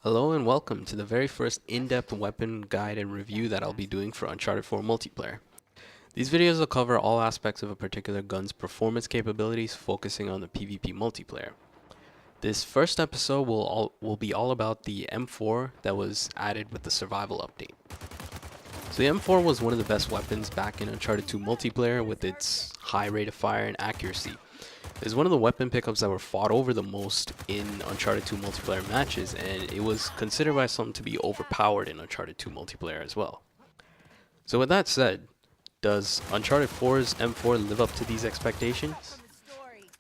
Hello and welcome to the very first in-depth weapon guide and review that I'll be doing for Uncharted 4 multiplayer. These videos will cover all aspects of a particular gun's performance capabilities, focusing on the PvP multiplayer. This first episode will be all about the M4 that was added with the survival update. So the M4 was one of the best weapons back in Uncharted 2 multiplayer with its high rate of fire and accuracy. Is one of the weapon pickups that were fought over the most in Uncharted 2 multiplayer matches, and it was considered by some to be overpowered in Uncharted 2 multiplayer as well. So with that said, does Uncharted 4's M4 live up to these expectations?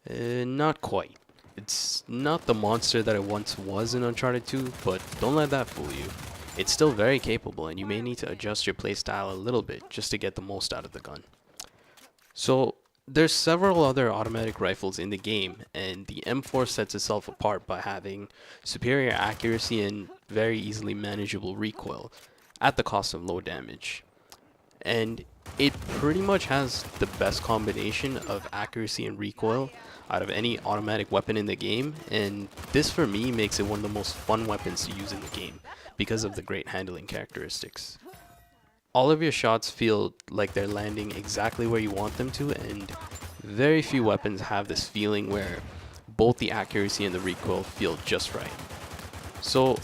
Not quite. It's not the monster that it once was in Uncharted 2, but don't let that fool you. It's still very capable, and you may need to adjust your playstyle a little bit just to get the most out of the gun. So there's several other automatic rifles in the game, and the M4 sets itself apart by having superior accuracy and very easily manageable recoil at the cost of low damage. And it pretty much has the best combination of accuracy and recoil out of any automatic weapon in the game, and this for me makes it one of the most fun weapons to use in the game because of the great handling characteristics. All of your shots feel like they're landing exactly where you want them to, and very few weapons have this feeling where both the accuracy and the recoil feel just right. So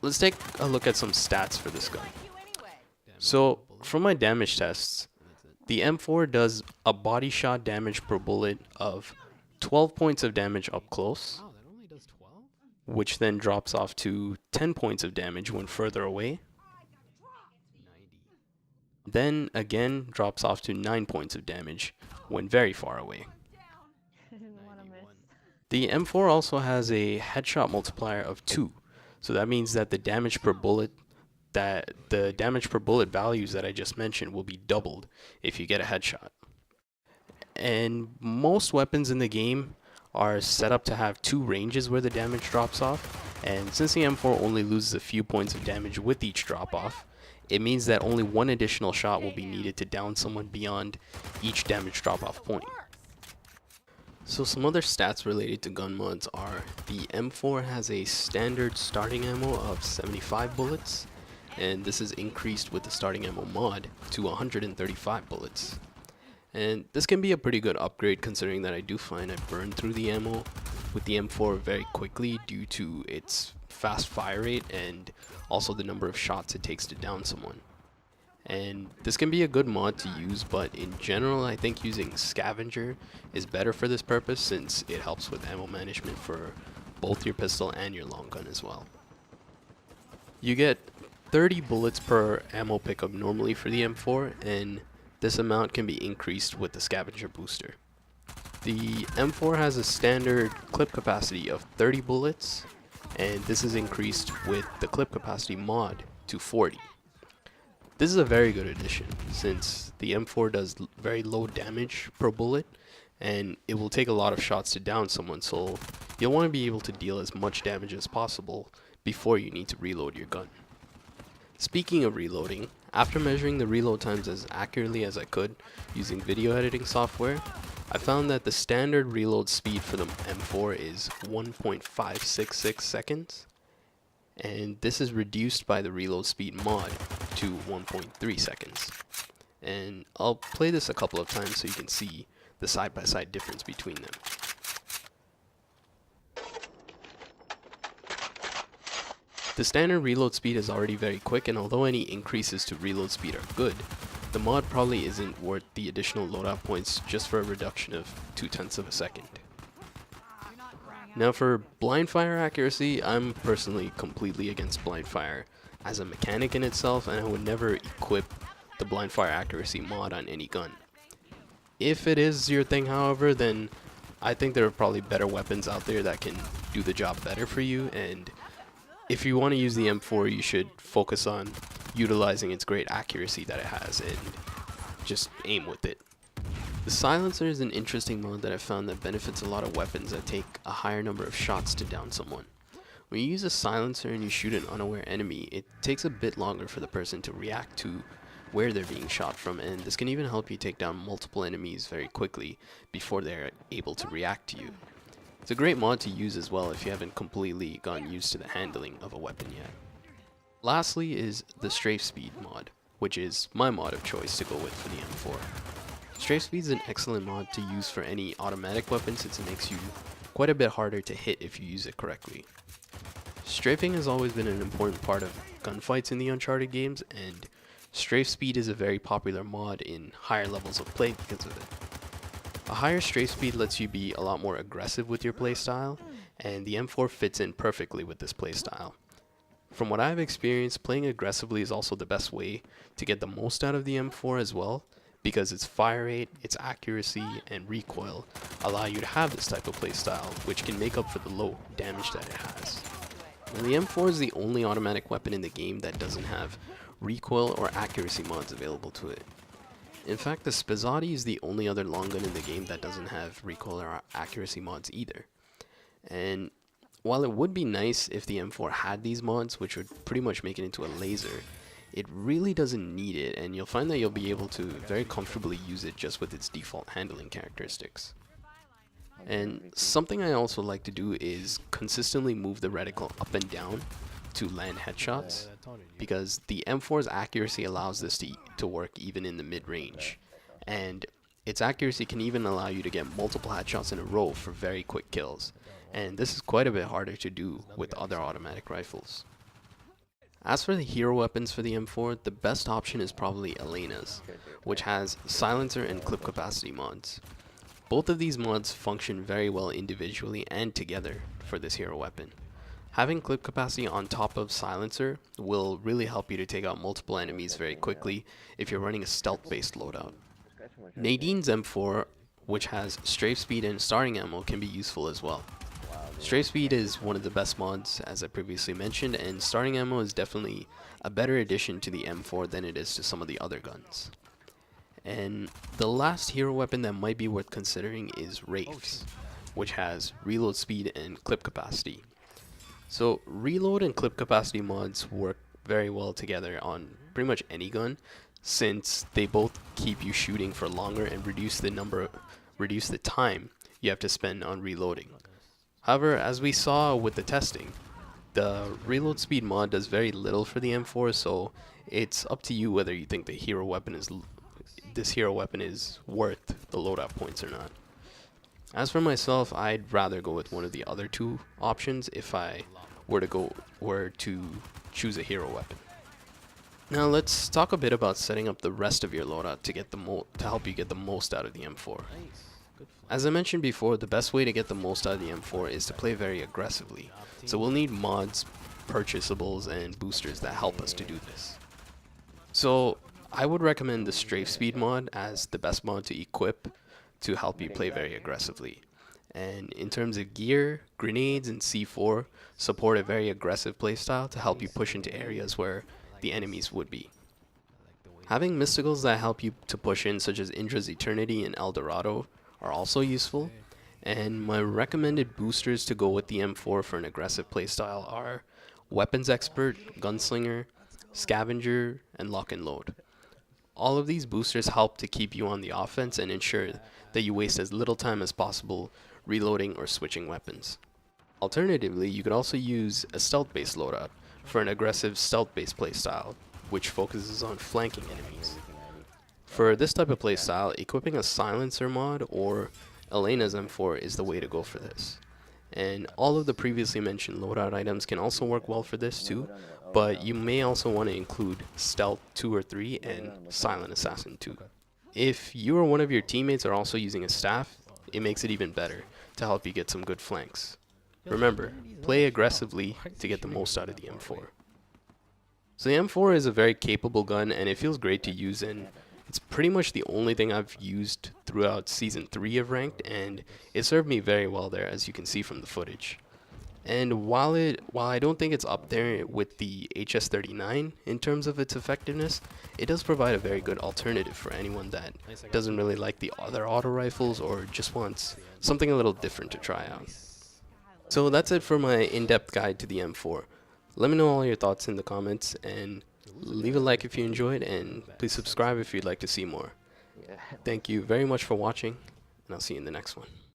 let's take a look at some stats for this gun. So from my damage tests, the M4 does a body shot damage per bullet of 12 points of damage up close, which then drops off to 10 points of damage when further away. Then again drops off to 9 points of damage when very far away. The M4 also has a headshot multiplier of 2, so that means that the damage per bullet values that I just mentioned will be doubled if you get a headshot. And most weapons in the game are set up to have 2 ranges where the damage drops off, and since the M4 only loses a few points of damage with each drop off, it means that only one additional shot will be needed to down someone beyond each damage drop-off point. So some other stats related to gun mods are the M4 has a standard starting ammo of 75 bullets, and this is increased with the starting ammo mod to 135 bullets. And this can be a pretty good upgrade considering that I do find I burn through the ammo with the M4 very quickly due to its fast fire rate and also the number of shots it takes to down someone. And this can be a good mod to use, but in general I think using Scavenger is better for this purpose since it helps with ammo management for both your pistol and your long gun as well. You get 30 bullets per ammo pickup normally for the M4, and this amount can be increased with the Scavenger booster. The M4 has a standard clip capacity of 30 bullets, and this is increased with the clip capacity mod to 40. This is a very good addition since the M4 does very low damage per bullet, and it will take a lot of shots to down someone, so you'll want to be able to deal as much damage as possible before you need to reload your gun. Speaking of reloading, after measuring the reload times as accurately as I could using video editing software, I found that the standard reload speed for the M4 is 1.566 seconds, and this is reduced by the reload speed mod to 1.3 seconds. And I'll play this a couple of times so you can see the side-by-side difference between them. The standard reload speed is already very quick, and although any increases to reload speed are good, the mod probably isn't worth the additional loadout points just for a reduction of 0.2 of a second. Now for blind fire accuracy, I'm personally completely against blind fire as a mechanic in itself, and I would never equip the blind fire accuracy mod on any gun. If it is your thing, however, then I think there are probably better weapons out there that can do the job better for you, and if you want to use the M4, you should focus on utilizing its great accuracy that it has and just aim with it. The silencer is an interesting mod that I found that benefits a lot of weapons that take a higher number of shots to down someone. When you use a silencer and you shoot an unaware enemy, it takes a bit longer for the person to react to where they're being shot from, and this can even help you take down multiple enemies very quickly before they're able to react to you. It's a great mod to use as well if you haven't completely gotten used to the handling of a weapon yet. Lastly is the Strafe Speed mod, which is my mod of choice to go with for the M4. Strafe Speed is an excellent mod to use for any automatic weapon since it makes you quite a bit harder to hit if you use it correctly. Strafing has always been an important part of gunfights in the Uncharted games, and Strafe Speed is a very popular mod in higher levels of play because of it. A higher strafe speed lets you be a lot more aggressive with your playstyle, and the M4 fits in perfectly with this playstyle. From what I've experienced, playing aggressively is also the best way to get the most out of the M4 as well, because its fire rate, its accuracy, and recoil allow you to have this type of playstyle, which can make up for the low damage that it has. And the M4 is the only automatic weapon in the game that doesn't have recoil or accuracy mods available to it. In fact, the Spazzotti is the only other long gun in the game that doesn't have recoil or accuracy mods either. And while it would be nice if the M4 had these mods, which would pretty much make it into a laser, it really doesn't need it, and you'll find that you'll be able to very comfortably use it just with its default handling characteristics. And something I also like to do is consistently move the reticle up and down to land headshots, because the M4's accuracy allows this to work even in the mid-range, and its accuracy can even allow you to get multiple headshots in a row for very quick kills, and this is quite a bit harder to do with other automatic rifles. As for the hero weapons for the M4, the best option is probably Elena's, which has silencer and clip capacity mods. Both of these mods function very well individually and together for this hero weapon. Having clip capacity on top of silencer will really help you to take out multiple enemies very quickly if you're running a stealth-based loadout. Nadine's M4, which has strafe speed and starting ammo, can be useful as well. Strafe speed is one of the best mods, as I previously mentioned, and starting ammo is definitely a better addition to the M4 than it is to some of the other guns. And the last hero weapon that might be worth considering is Rafe's, which has reload speed and clip capacity. So reload and clip capacity mods work very well together on pretty much any gun, since they both keep you shooting for longer and reduce the time you have to spend on reloading. However, as we saw with the testing, the reload speed mod does very little for the M4, so it's up to you whether you think this hero weapon is worth the loadout points or not. As for myself, I'd rather go with one of the other two options if I were to choose a hero weapon. Now let's talk a bit about setting up the rest of your loadout to help you get the most out of the M4. As I mentioned before, the best way to get the most out of the M4 is to play very aggressively, so we'll need mods, purchasables, and boosters that help us to do this. So I would recommend the strafe speed mod as the best mod to equip to help you play very aggressively. And in terms of gear, grenades and C4 support a very aggressive playstyle to help you push into areas where the enemies would be. Having mysticals that help you to push in, such as Indra's Eternity and El Dorado, are also useful. And my recommended boosters to go with the M4 for an aggressive playstyle are Weapons Expert, Gunslinger, Scavenger, and Lock and Load. All of these boosters help to keep you on the offense and ensure that you waste as little time as possible reloading or switching weapons. Alternatively, you could also use a stealth-based loadout for an aggressive stealth-based playstyle, which focuses on flanking enemies. For this type of playstyle, equipping a silencer mod or Elena's M4 is the way to go for this. And all of the previously mentioned loadout items can also work well for this too, but you may also want to include Stealth 2 or 3 and Silent Assassin 2. If you or one of your teammates are also using a staff, it makes it even better to help you get some good flanks. Remember, play aggressively to get the most out of the M4. So the M4 is a very capable gun and it feels great to use, and it's pretty much the only thing I've used throughout Season 3 of Ranked, and it served me very well there, as you can see from the footage. And while I don't think it's up there with the HS-39 in terms of its effectiveness, it does provide a very good alternative for anyone that doesn't really like the other auto rifles or just wants something a little different to try out. So that's it for my in-depth guide to the M4. Let me know all your thoughts in the comments, and leave a like if you enjoyed, and please subscribe if you'd like to see more. Thank you very much for watching, and I'll see you in the next one.